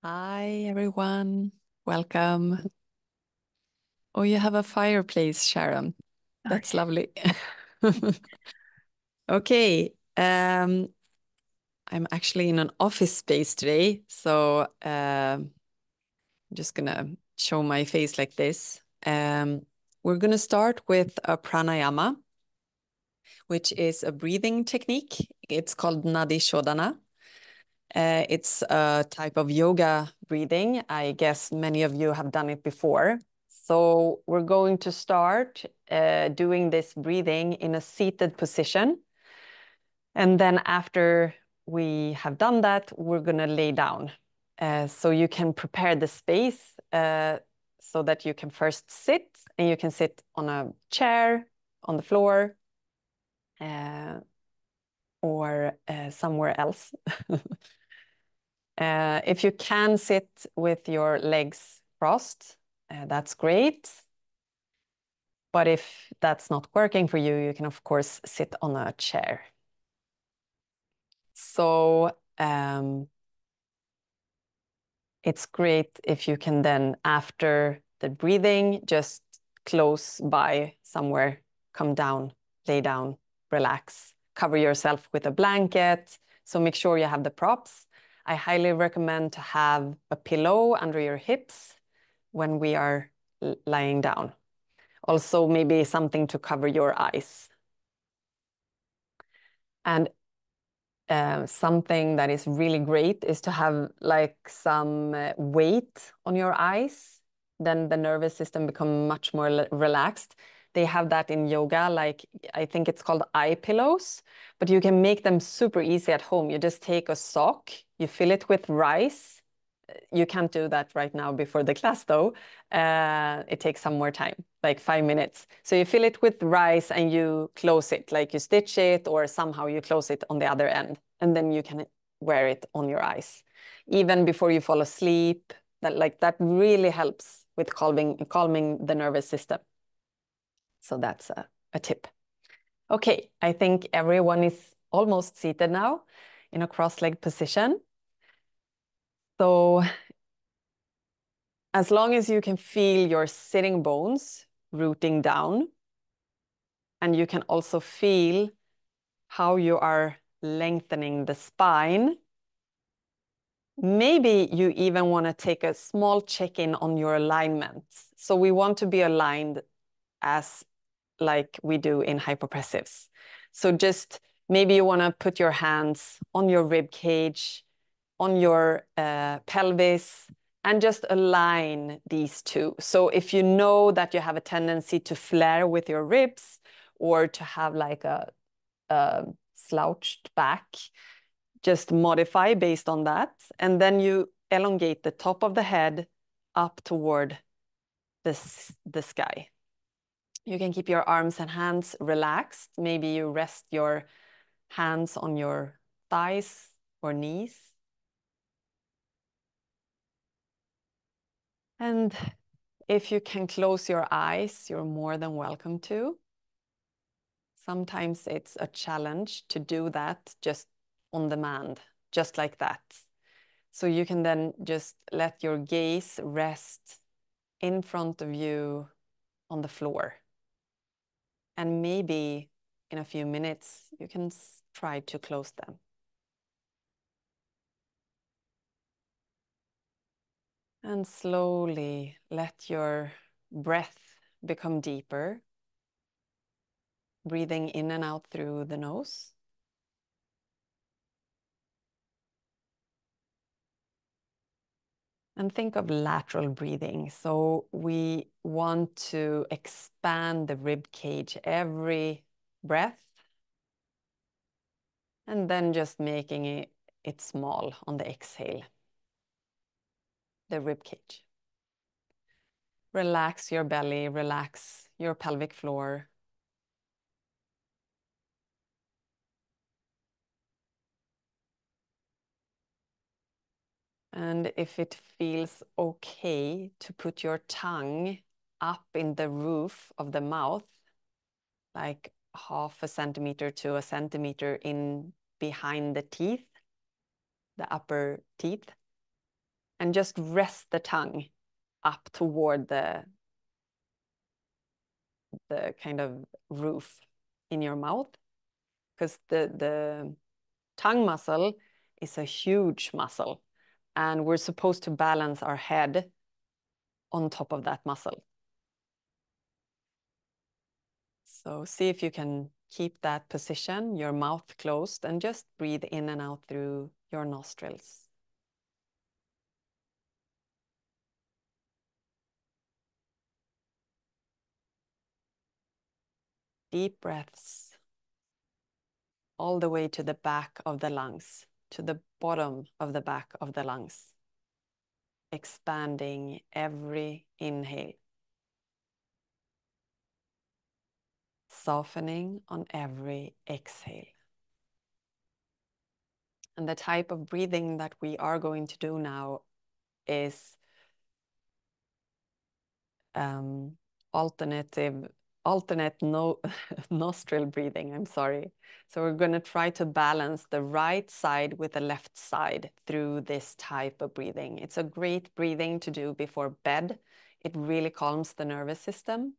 Hi, everyone. Welcome. Oh, you have a fireplace, Sharon. That's lovely. Okay. I'm actually in an office space today, so I'm just gonna show my face like this. We're gonna start with a pranayama, which is a breathing technique. It's called Nadi Shodana. It's a type of yoga breathing. I guess many of you have done it before. So we're going to start doing this breathing in a seated position. And then after we have done that, we're going to lay down. So you can prepare the space so that you can first sit, and you can sit on a chair, on the floor, or somewhere else. If you can sit with your legs crossed, that's great. But if that's not working for you, you can, of course, sit on a chair. So it's great if you can then, after the breathing, just close by somewhere, come down, lay down, relax, cover yourself with a blanket. So make sure you have the props. I highly recommend to have a pillow under your hips when we are lying down. Also, maybe something to cover your eyes. And something that is really great is to have like some weight on your eyes. Then the nervous system becomes much more relaxed. They have that in yoga, like I think it's called eye pillows, but you can make them super easy at home. You just take a sock, you fill it with rice. You can't do that right now before the class though. It takes some more time, like 5 minutes. So you fill it with rice and you close it, like you stitch it or somehow you close it on the other end. And then you can wear it on your eyes. Even before you fall asleep, that really helps with calming the nervous system. So that's a tip. Okay, I think everyone is almost seated now in a cross-legged position. So as long as you can feel your sitting bones rooting down, and you can also feel how you are lengthening the spine, maybe you even want to take a small check-in on your alignment. So we want to be aligned as like we do in hypopressives. So just maybe you want to put your hands on your rib cage, on your pelvis, and just align these two. So if you know that you have a tendency to flare with your ribs or to have like a slouched back, just modify based on that. And then you elongate the top of the head up toward the sky. You can keep your arms and hands relaxed. Maybe you rest your hands on your thighs or knees. And if you can close your eyes, you're more than welcome to. Sometimes it's a challenge to do that just on demand, just like that. So you can then just let your gaze rest in front of you on the floor. And maybe in a few minutes, you can try to close them. And slowly let your breath become deeper, breathing in and out through the nose. And think of lateral breathing. So we want to expand the rib cage every breath, and then just making it small on the exhale, the rib cage. Relax your belly, relax your pelvic floor. And if it feels okay to put your tongue up in the roof of the mouth, like 0.5 centimeter to 1 centimeter in behind the teeth, the upper teeth, and just rest the tongue up toward the kind of roof in your mouth, because the tongue muscle is a huge muscle, and we're supposed to balance our head on top of that muscle. So see if you can keep that position, your mouth closed, and just breathe in and out through your nostrils. Deep breaths all the way to the back of the lungs, to the bottom of the back of the lungs, expanding every inhale, softening on every exhale. And the type of breathing that we are going to do now is alternate nostril breathing, I'm sorry. So we're going to try to balance the right side with the left side through this type of breathing. It's a great breathing to do before bed. It really calms the nervous system.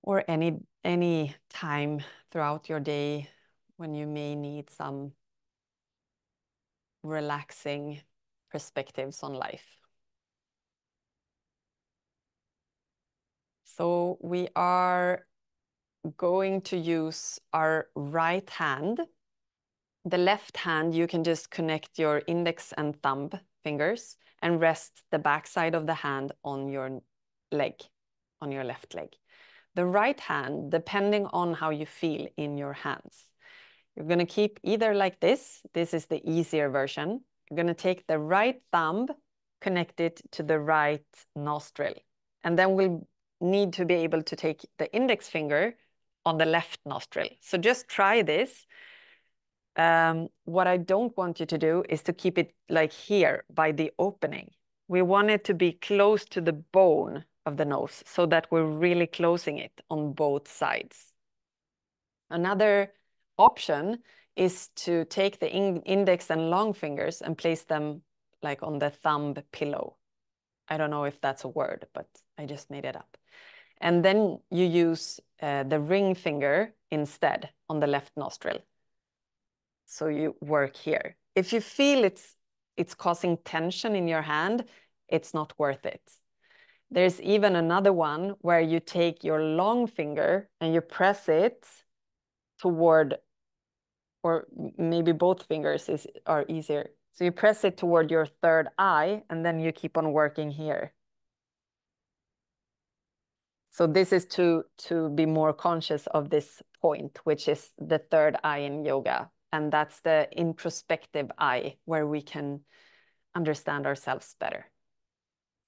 Or any time throughout your day when you may need some relaxing perspectives on life. So we are going to use our right hand. The left hand, you can just connect your index and thumb fingers and rest the back side of the hand on your leg, on your left leg. The right hand, depending on how you feel in your hands, you're going to keep either like this. This is the easier version. You're going to take the right thumb, connect it to the right nostril. And then we'll need to be able to take the index finger on the left nostril. So just try this. What I don't want you to do is to keep it like here by the opening. We want it to be close to the bone of the nose so that we're really closing it on both sides. Another option is to take the index and long fingers and place them like on the thumb pillow. I don't know if that's a word, but I just made it up. And then you use the ring finger instead on the left nostril. So you work here. If you feel it's causing tension in your hand, it's not worth it. There's even another one where you take your long finger and you press it toward, or maybe both fingers are easier. So you press it toward your third eye and then you keep on working here. So this is to be more conscious of this point, which is the third eye in yoga. And that's the introspective eye where we can understand ourselves better.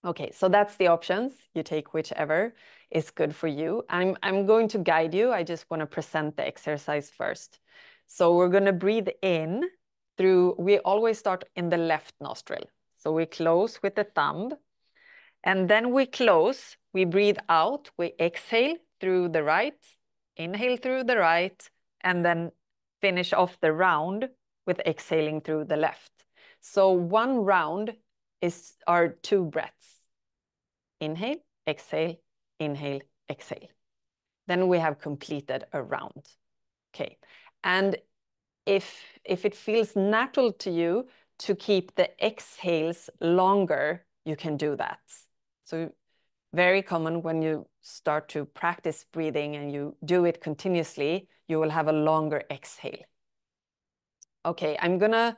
Okay, so that's the options. You take whichever is good for you. I'm going to guide you. I just want to present the exercise first. So we're going to breathe in through, we always start in the left nostril. So we close with the thumb. And then we close, we breathe out, we exhale through the right, inhale through the right, and then finish off the round with exhaling through the left. So one round are 2 breaths. Inhale, exhale, inhale, exhale. Then we have completed a round. Okay. And if it feels natural to you to keep the exhales longer, you can do that. So very common when you start to practice breathing and you do it continuously, you will have a longer exhale. Okay, I'm gonna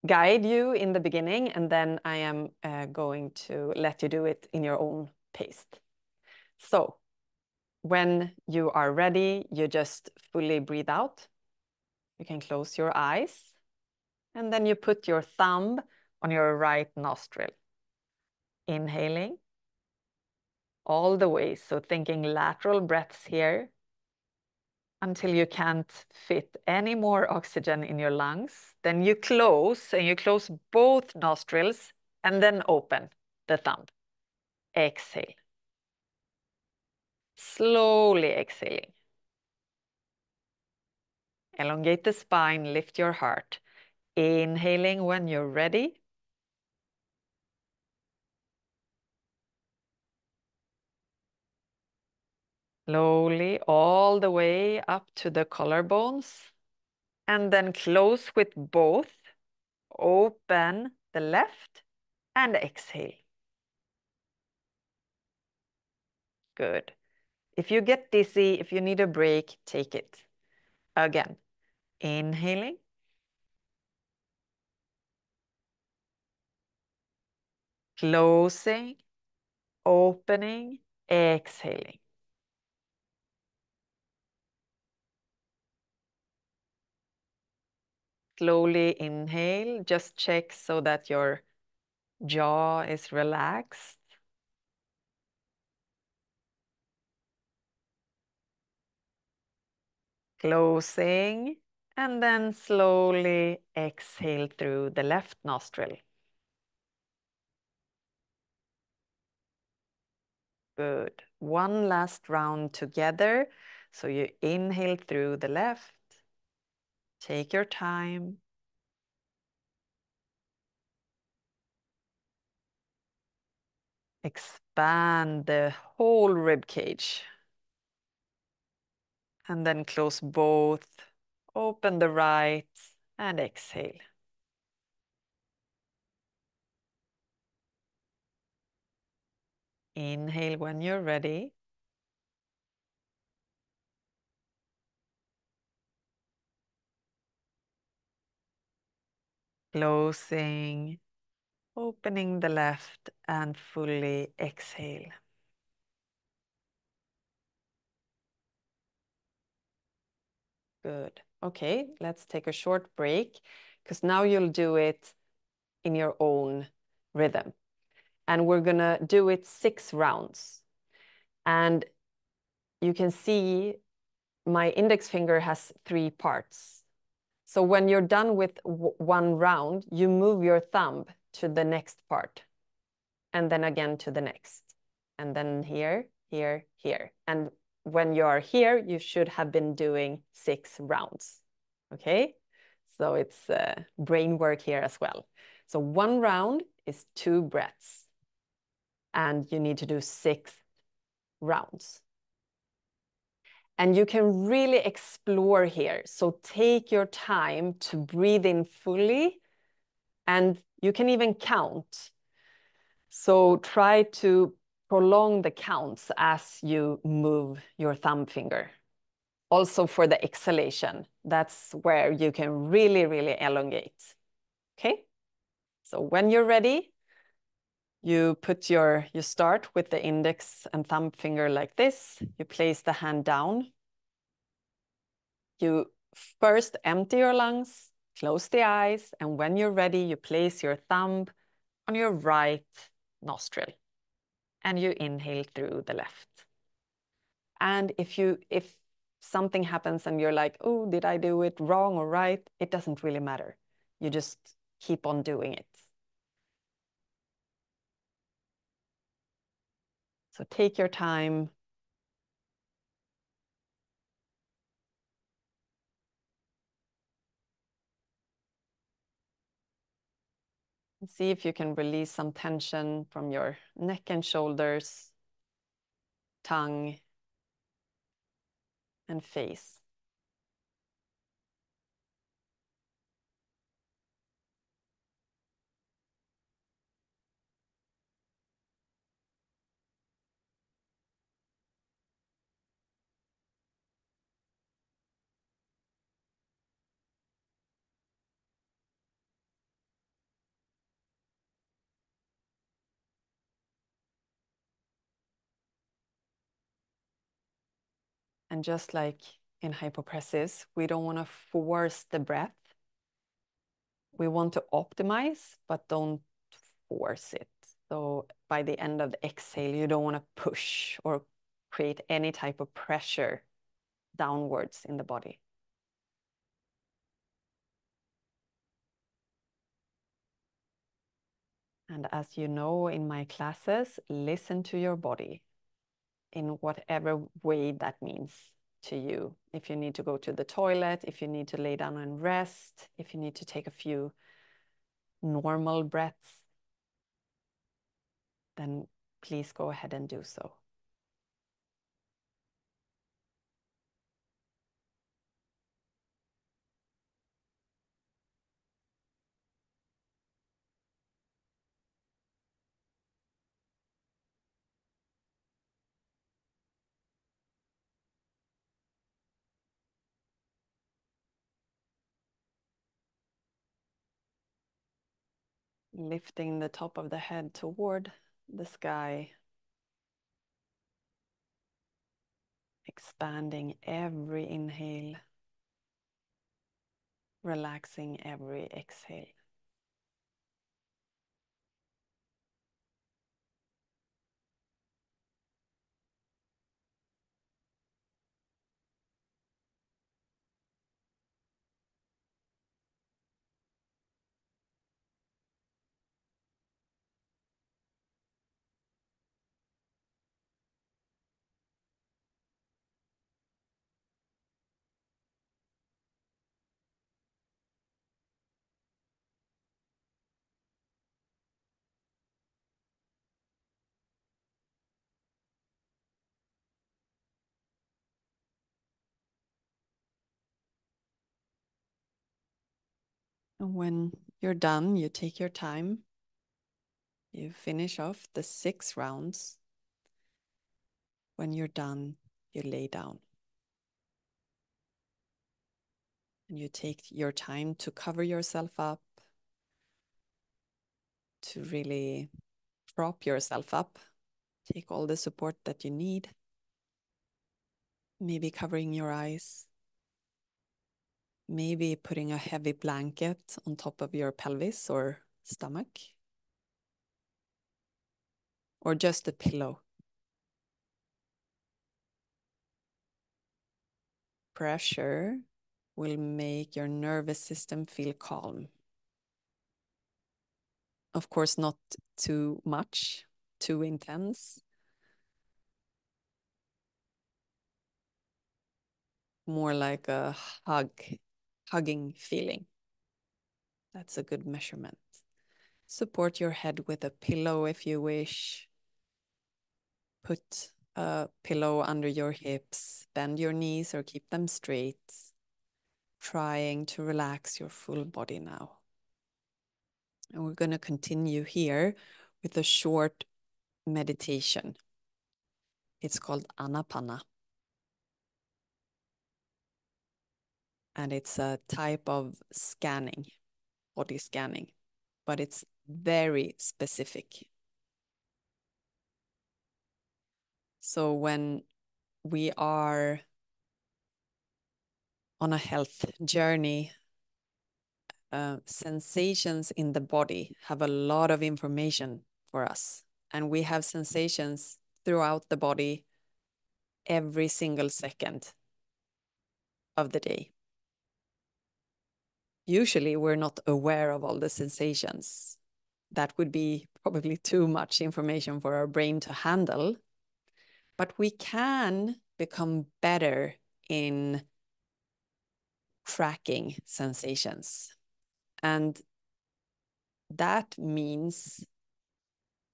guide you in the beginning and then I am going to let you do it in your own pace. So when you are ready, you just fully breathe out. You can close your eyes and then you put your thumb on your right nostril. Inhaling all the way. So thinking lateral breaths here until you can't fit any more oxygen in your lungs. Then you close and you close both nostrils and then open the thumb. Exhale. Slowly exhaling. Elongate the spine, lift your heart. Inhaling when you're ready. Slowly all the way up to the collarbones. And then close with both. Open the left and exhale. Good. If you get dizzy, if you need a break, take it. Again, inhaling. Closing, opening, exhaling. Slowly inhale, just check so that your jaw is relaxed. Closing, and then slowly exhale through the left nostril. Good. One last round together. So you inhale through the left. Take your time. Expand the whole rib cage. And then close both. Open the right and exhale. Inhale when you're ready. Closing, opening the left and fully exhale. Good. Okay, let's take a short break because now you'll do it in your own rhythm. And we're gonna do it 6 rounds. And you can see my index finger has 3 parts. So when you're done with one round, you move your thumb to the next part, and then again to the next, and then here, here, here. And when you are here, you should have been doing 6 rounds. Okay? So it's brain work here as well. So 1 round is 2 breaths, and you need to do 6 rounds. And you can really explore here. So take your time to breathe in fully, and you can even count. So try to prolong the counts as you move your thumb finger. Also for the exhalation, that's where you can really, really elongate. Okay? So when you're ready, you start with the index and thumb finger like this. You place the hand down. You first empty your lungs, close the eyes, and when you're ready, you place your thumb on your right nostril and you inhale through the left. And if something happens and you're like, oh, did I do it wrong or right? It doesn't really matter. You just keep on doing it. So take your time. And see if you can release some tension from your neck and shoulders, tongue, and face. And just like in hypopressives, we don't want to force the breath. We want to optimize, but don't force it. So by the end of the exhale, you don't want to push or create any type of pressure downwards in the body. And as you know, in my classes, listen to your body in whatever way that means to you. If you need to go to the toilet, if you need to lay down and rest, if you need to take a few normal breaths, then please go ahead and do so. Lifting the top of the head toward the sky, expanding every inhale, relaxing every exhale. And when you're done, you take your time. You finish off the 6 rounds. When you're done, you lay down. And you take your time to cover yourself up, to really prop yourself up. Take all the support that you need. Maybe covering your eyes. Maybe putting a heavy blanket on top of your pelvis or stomach. Or just a pillow. Pressure will make your nervous system feel calm. Of course, not too much, too intense. More like a hugging feeling. That's a good measurement. Support your head with a pillow if you wish. Put a pillow under your hips. Bend your knees or keep them straight. Trying to relax your full body now. And we're going to continue here with a short meditation. It's called Anapana. And it's a type of scanning, body scanning, but it's very specific. So when we are on a health journey, sensations in the body have a lot of information for us. And we have sensations throughout the body every single second of the day. Usually we're not aware of all the sensations. That would be probably too much information for our brain to handle. But we can become better in tracking sensations. And that means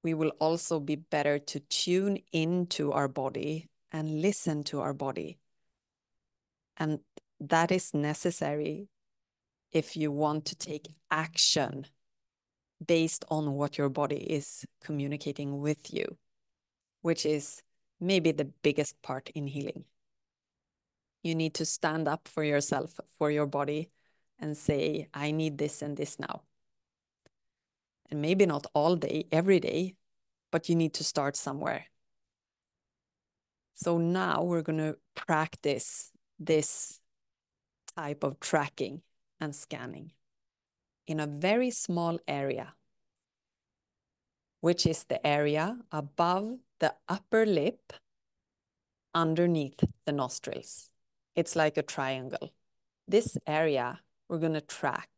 we will also be better to tune into our body and listen to our body. And that is necessary if you want to take action based on what your body is communicating with you, which is maybe the biggest part in healing. You need to stand up for yourself, for your body, and say, I need this and this now. And maybe not all day, every day, but you need to start somewhere. So now we're going to practice this type of tracking and scanning in a very small area, which is the area above the upper lip underneath the nostrils. It's like a triangle. This area, we're going to track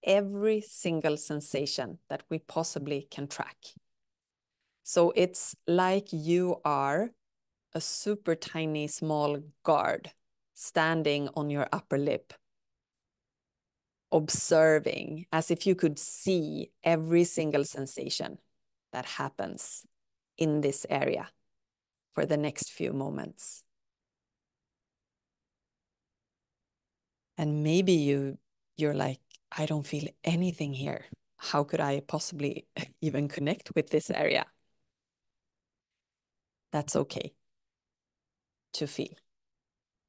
every single sensation that we possibly can track. So it's like you are a super tiny small guard standing on your upper lip, observing as if you could see every single sensation that happens in this area for the next few moments. And maybe you're like, I don't feel anything here. How could I possibly even connect with this area? That's okay to feel.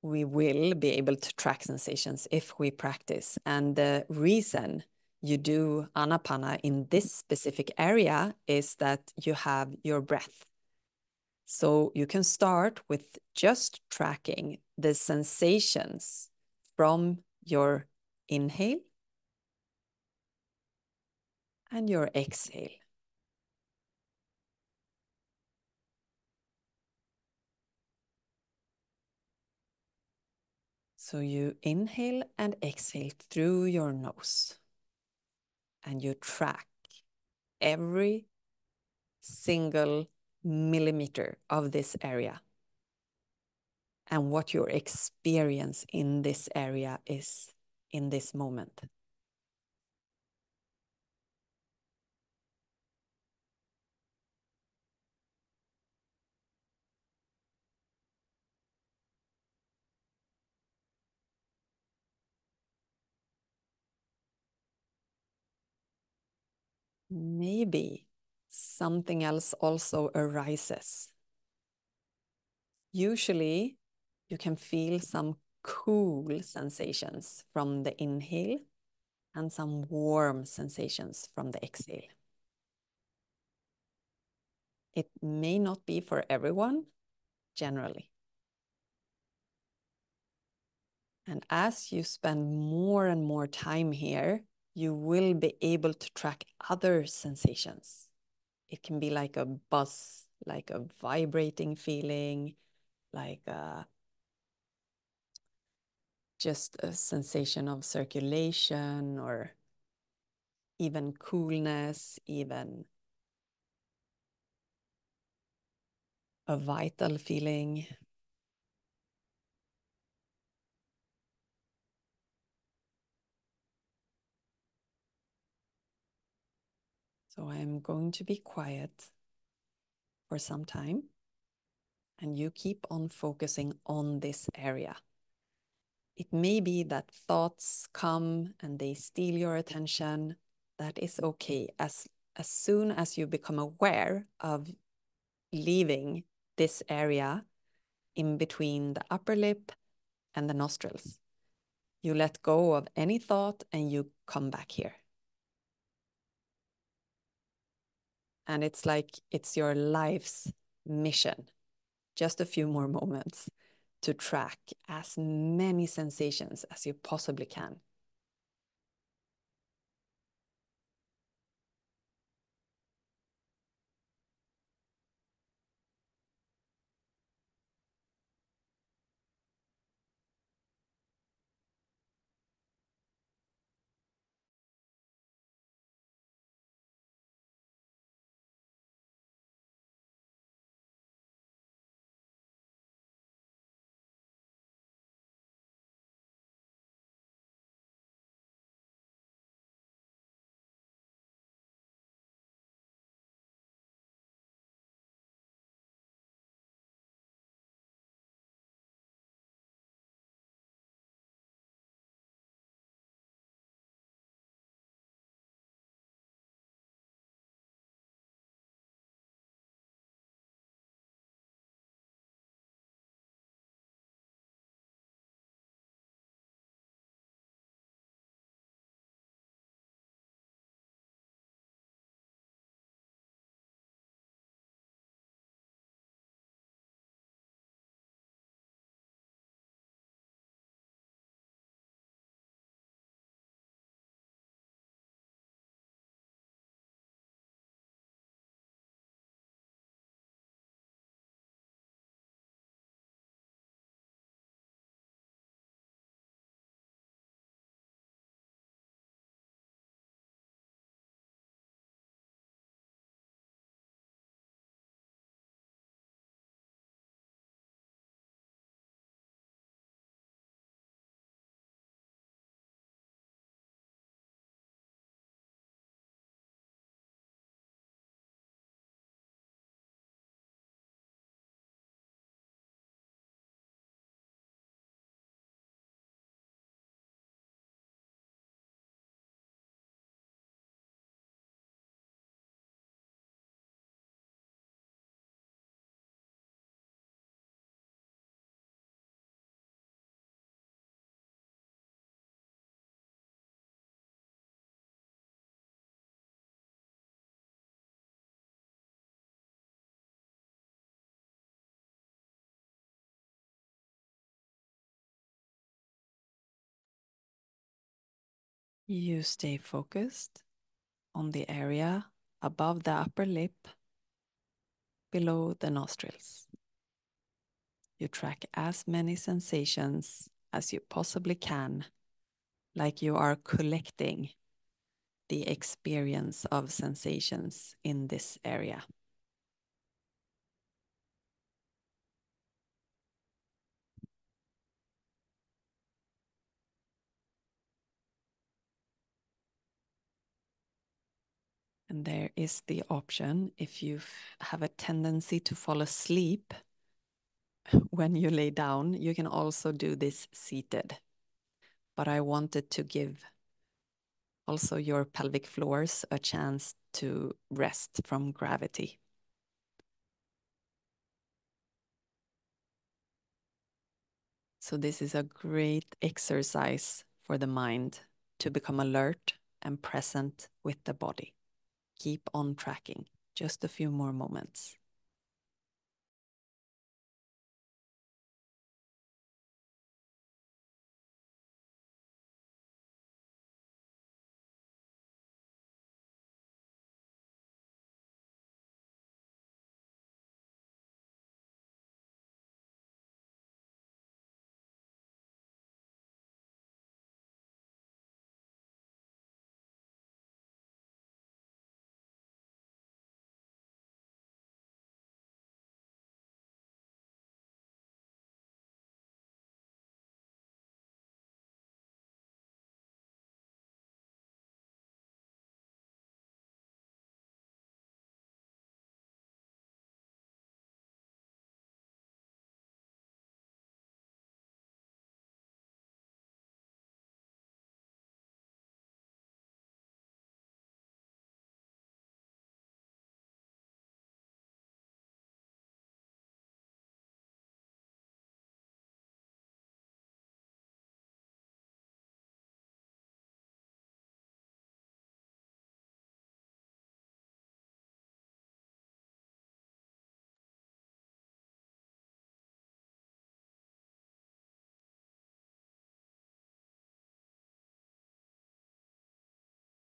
We will be able to track sensations if we practice. And the reason you do Anapana in this specific area is that you have your breath. So you can start with just tracking the sensations from your inhale and your exhale. So you inhale and exhale through your nose, and you track every single millimeter of this area and what your experience in this area is in this moment. Maybe something else also arises. Usually, you can feel some cool sensations from the inhale and some warm sensations from the exhale. It may not be for everyone, generally. And as you spend more and more time here, you will be able to track other sensations. It can be like a buzz, like a vibrating feeling, like just a sensation of circulation, or even coolness, even a vital feeling. So I'm going to be quiet for some time, and you keep on focusing on this area. It may be that thoughts come and they steal your attention. That is okay. As soon as you become aware of leaving this area in between the upper lip and the nostrils, you let go of any thought and you come back here. And it's like it's your life's mission. Just a few more moments to track as many sensations as you possibly can. You stay focused on the area above the upper lip, below the nostrils. You track as many sensations as you possibly can, like you are collecting the experience of sensations in this area. And there is the option, if you have a tendency to fall asleep when you lay down, you can also do this seated. But I wanted to give also your pelvic floors a chance to rest from gravity. So this is a great exercise for the mind to become alert and present with the body. Keep on tracking. Just a few more moments.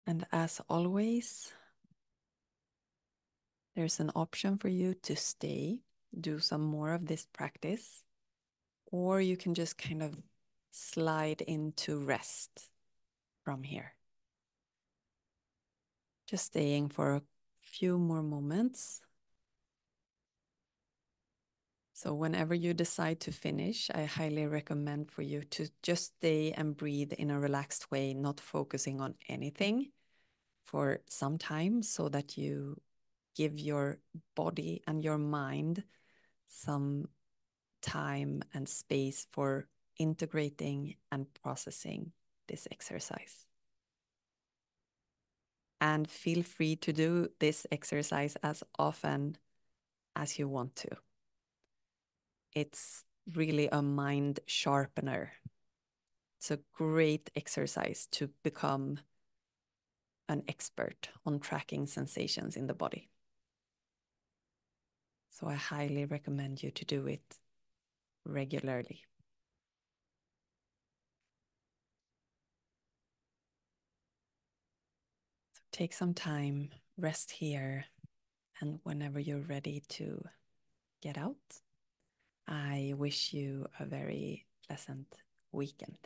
And as always, there's an option for you to stay, do some more of this practice, or you can just kind of slide into rest from here. Just staying for a few more moments. So whenever you decide to finish, I highly recommend for you to just stay and breathe in a relaxed way, not focusing on anything for some time, so that you give your body and your mind some time and space for integrating and processing this exercise. And feel free to do this exercise as often as you want to. It's really a mind sharpener. It's a great exercise to become an expert on tracking sensations in the body. So I highly recommend you to do it regularly. So take some time, rest here, and whenever you're ready to get out, I wish you a very pleasant weekend.